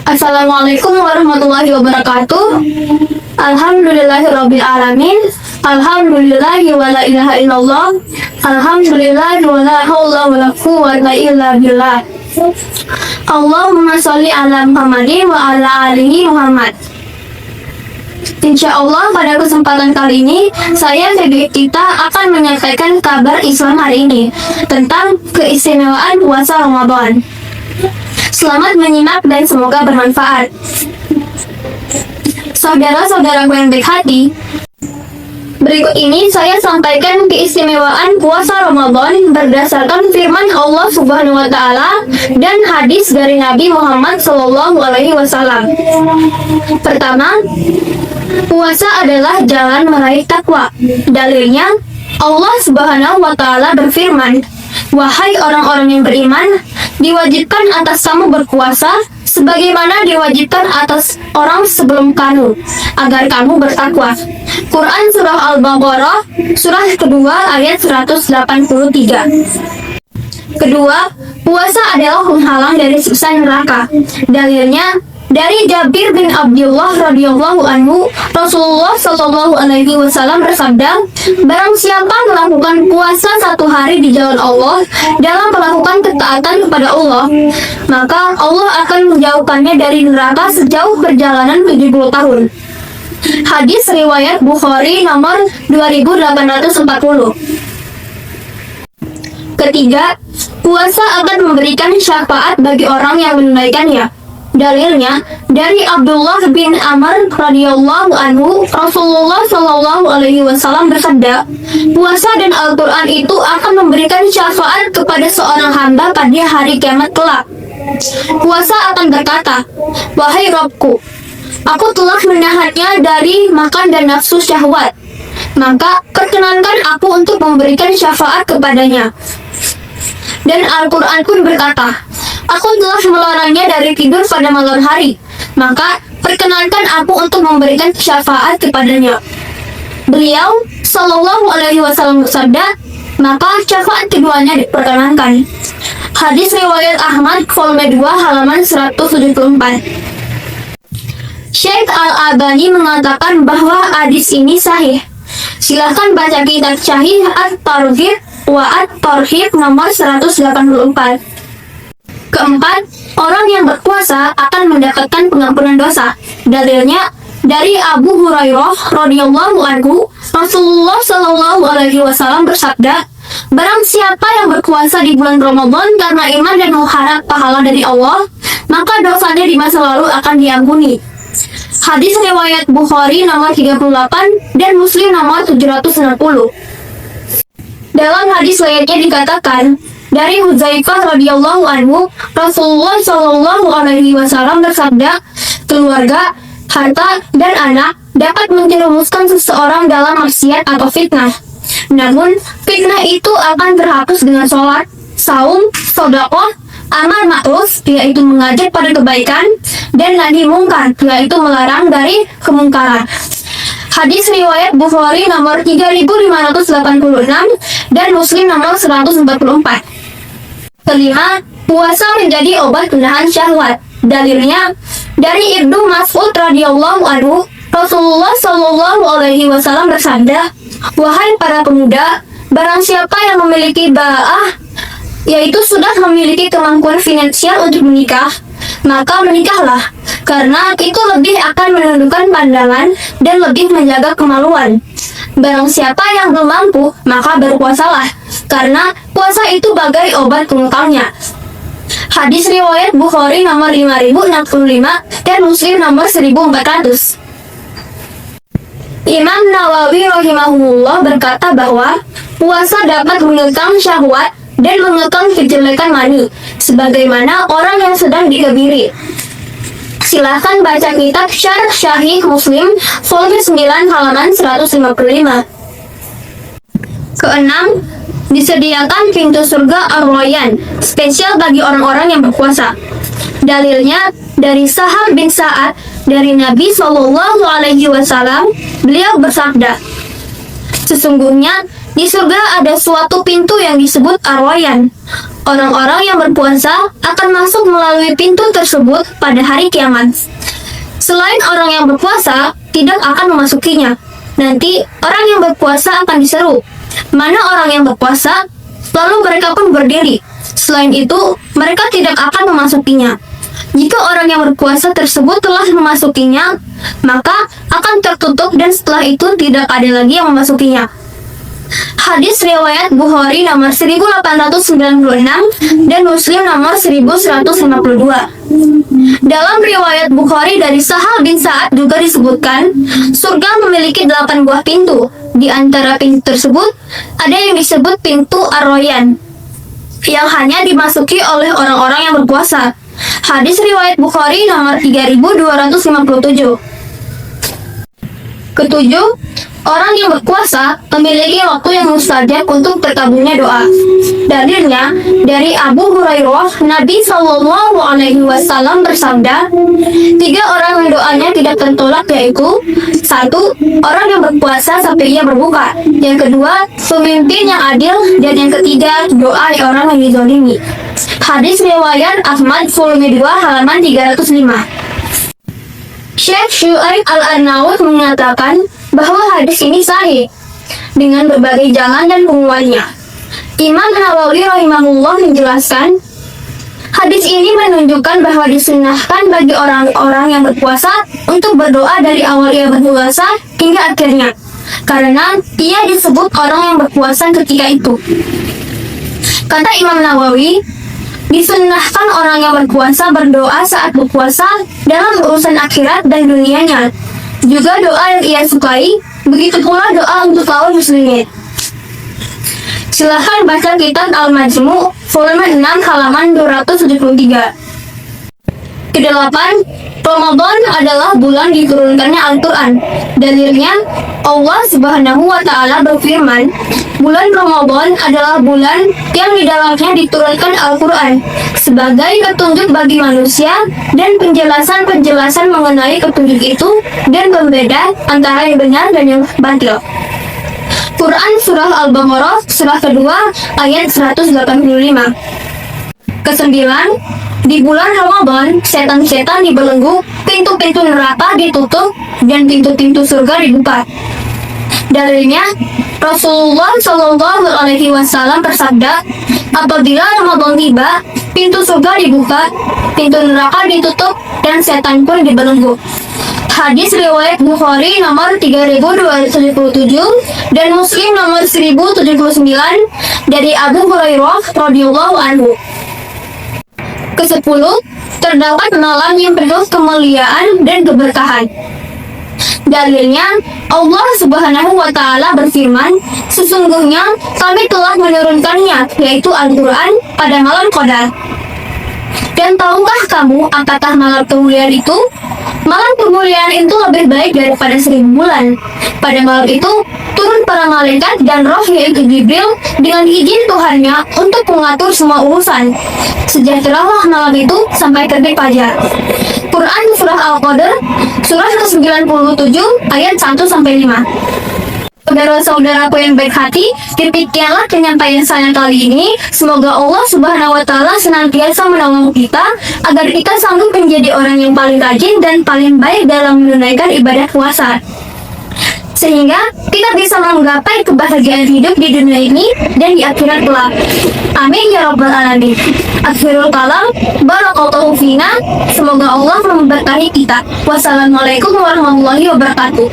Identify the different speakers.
Speaker 1: Assalamualaikum warahmatullahi wabarakatuh. Alhamdulillahirabbil alamin. Alhamdulillahi wa la ilaha illallah. Alhamdulillahi wa la haula wa la quwwata illa billah. Allahumma sholli ala Muhammadin wa ala alihi Muhammad. Insya Allah pada kesempatan kali ini saya dan kita akan menyampaikan kabar Islam hari ini tentang keistimewaan puasa Ramadan. Selamat menyimak dan semoga bermanfaat. Saudara-saudaraku yang baik hati, berikut ini saya sampaikan keistimewaan puasa Ramadan berdasarkan firman Allah Subhanahu wa taala dan hadis dari Nabi Muhammad SAW. Pertama, puasa adalah jalan meraih takwa. Dalilnya, Allah Subhanahu wa taala berfirman, "Wahai orang-orang yang beriman, diwajibkan atas kamu berpuasa sebagaimana diwajibkan atas orang sebelum kamu, agar kamu bertakwa." Quran Surah Al-Baqarah, surah kedua ayat 183. Kedua, puasa adalah penghalang dari siksa neraka. Dalilnya, dari Jabir bin Abdullah radhiyallahu anhu, Rasulullah Shallallahu alaihi wasallam bersabda, "Barang siapa melakukan puasa satu hari di jalan Allah dalam melakukan ketaatan kepada Allah, maka Allah akan menjauhkannya dari neraka sejauh perjalanan 70 tahun." Hadis riwayat Bukhari nomor 2840. Ketiga, puasa akan memberikan syafaat bagi orang yang menunaikannya. Dalilnya, dari Abdullah bin Amr radhiyallahu anhu, Rasulullah Shallallahu alaihi wasallam bersabda, "Puasa dan Al-Quran itu akan memberikan syafaat kepada seorang hamba pada hari kiamat kelak." Puasa akan berkata, "Wahai Rabbku, aku telah menahannya dari makan dan nafsu syahwat, maka perkenankan aku untuk memberikan syafaat kepadanya." Dan Al-Quran pun berkata, "Aku telah melarangnya dari tidur pada malam hari, maka perkenankan aku untuk memberikan syafaat kepadanya." Beliau Shallallahu alaihi wasallam bersabda, "Maka syafaat keduanya diperkenankan." Hadis riwayat Ahmad volume 2 halaman 174. Syekh Al-Albani mengatakan bahwa hadis ini sahih. Silahkan baca kitab Sahih At-Targhib wa At-Tarhib nomor 184. Keempat, orang yang berpuasa akan mendapatkan pengampunan dosa. Dalilnya, dari Abu Hurairah radhiyallahu anhu, Rasulullah Shallallahu alaihi wasallam bersabda, "Barang siapa yang berpuasa di bulan Ramadan karena iman dan mengharap pahala dari Allah, maka dosanya di masa lalu akan diampuni." Hadis riwayat Bukhari nomor 38 dan Muslim nomor 760. Dalam hadis lainnya dikatakan, dari Hudzaifah radhiyallahu anhu, Rasulullah Shallallahu alaihi wasallam bersabda, "Keluarga, harta, dan anak dapat menjerumuskan seseorang dalam maksiat atau fitnah. Namun, fitnah itu akan terhapus dengan sholat, saum, sedekah, amal ma'ruf, yaitu mengajak pada kebaikan, dan nahi mungkar, yaitu melarang dari kemungkaran." Hadis riwayat Bukhari nomor 3586 dan Muslim nomor 144. Kelima, puasa menjadi obat penahan syahwat. Dalilnya, dari Ibnu Mas'ud radhiyallahu anhu, Rasulullah Shallallahu alaihi wasallam bersabda, "Wahai para pemuda, barang siapa yang memiliki ba'ah, yaitu sudah memiliki kemampuan finansial untuk menikah, maka menikahlah, karena itu lebih akan menundukkan pandangan dan lebih menjaga kemaluan. Barang siapa yang belum mampu, maka berpuasalah, karena puasa itu bagai obat pengekalnya." Hadis riwayat Bukhari nomor 5065 dan Muslim nomor 1400. Imam Nawawi rahimahullah berkata bahwa puasa dapat mengekang syahwat dan mengekang kejelekan mani, sebagaimana orang yang sedang dikebiri. Silahkan baca kitab Syarh Sahih Muslim volume 9 halaman 155. Keenam, disediakan pintu surga Ar-Rayyan spesial bagi orang-orang yang berpuasa. Dalilnya dari Sahal bin Sa'ad dari Nabi Shallallahu alaihi wasallam, beliau bersabda, "Sesungguhnya di surga ada suatu pintu yang disebut Ar-Rayyan. Orang-orang yang berpuasa akan masuk melalui pintu tersebut pada hari kiamat. Selain orang yang berpuasa, tidak akan memasukinya. Nanti orang yang berpuasa akan diseru, "Mana orang yang berpuasa?" Lalu mereka pun berdiri. Selain itu, mereka tidak akan memasukinya. Jika orang yang berpuasa tersebut telah memasukinya, maka akan tertutup dan setelah itu tidak ada lagi yang memasukinya. Hadis riwayat Bukhari nomor 1896 dan Muslim nomor 1152. Dalam riwayat Bukhari dari Sahal bin Sa'ad juga disebutkan, surga memiliki 8 buah pintu. Di antara pintu tersebut, ada yang disebut pintu Ar-Royan, yang hanya dimasuki oleh orang-orang yang berpuasa. Hadis riwayat Bukhari nomor 3257. Ketujuh, orang yang berpuasa memiliki waktu yang mustajab untuk terkabulnya doa. Dalilnya dari Abu Hurairah, Nabi Shallallahu Alaihi Wasallam bersabda, 3 orang yang doanya tidak tertolak, yaitu 1. Orang yang berpuasa sampai ia berbuka, yang kedua, pemimpin yang adil, dan yang ketiga, doa orang yang dizalimi. Hadis riwayat Ahmad volume 2 halaman 305. Syekh Syu'aib Al-Arnaud mengatakan bahwa hadis ini sahih dengan berbagai jalan dan penguatnya. Imam Nawawi rahimahullah menjelaskan, hadis ini menunjukkan bahwa disunahkan bagi orang-orang yang berpuasa untuk berdoa dari awal ia berpuasa hingga akhirnya, karena ia disebut orang yang berpuasa ketika itu. Kata Imam Nawawi, disunahkan orang yang berpuasa berdoa saat berpuasa dalam urusan akhirat dan dunianya. Juga doa yang ia sukai, begitu pula doa untuk kaum muslimin. Silahkan baca kitab Al-Majmu' volume 6 halaman 273. Kedelapan, Ramadan adalah bulan diturunkannya Al-Quran. Dalilnya, Allah Subhanahu wa Ta'ala berfirman, bulan Ramadan adalah bulan yang di dalamnya diturunkan Al-Quran sebagai petunjuk bagi manusia dan penjelasan-penjelasan mengenai petunjuk itu dan pembeda antara yang benar dan yang batil. Quran Surah Al-Baqarah surah kedua ayat 185. Kesembilan, di bulan Ramadan, setan-setan dibelenggu, pintu-pintu neraka ditutup, dan pintu-pintu surga dibuka. Dalilnya, Rasulullah Shallallahu Alaihi Wasallam bersabda, apabila Ramadan tiba, pintu surga dibuka, pintu neraka ditutup, dan setan pun dibelenggu. Hadis riwayat Bukhari nomor 3277 dan Muslim nomor 1079 dari Abu Hurairah radhiyallahu anhu. Kesepuluh, terdapat malam yang penuh kemuliaan dan keberkahan. Dalilnya, Allah Subhanahu wa Ta'ala berfirman, sesungguhnya kami telah menurunkannya, yaitu Al-Quran, pada malam Qadar. Dan tahukah kamu apakah malam kemuliaan itu? Malam kemuliaan itu lebih baik daripada 1000 bulan. Pada malam itu, turun para malaikat dan roh yaitu Jibril dengan izin Tuhannya untuk mengatur semua urusan. Sejahteralah malam itu sampai terbit fajar. Quran Surah Al-Qadr, surah ke-97, ayat 1-5. Saudara-saudaraku yang baik hati, demikianlah penyampaian saya kali ini. Semoga Allah Subhanahu wa Ta'ala senantiasa menolong kita agar kita sanggup menjadi orang yang paling rajin dan paling baik dalam menunaikan ibadah puasa, sehingga kita bisa menggapai kebahagiaan hidup di dunia ini dan di akhirat kelak. Amin ya rabbal alamin. Akhirul kalam, barakallahu fina. Semoga Allah memberkahi kita. Wassalamualaikum warahmatullahi wabarakatuh.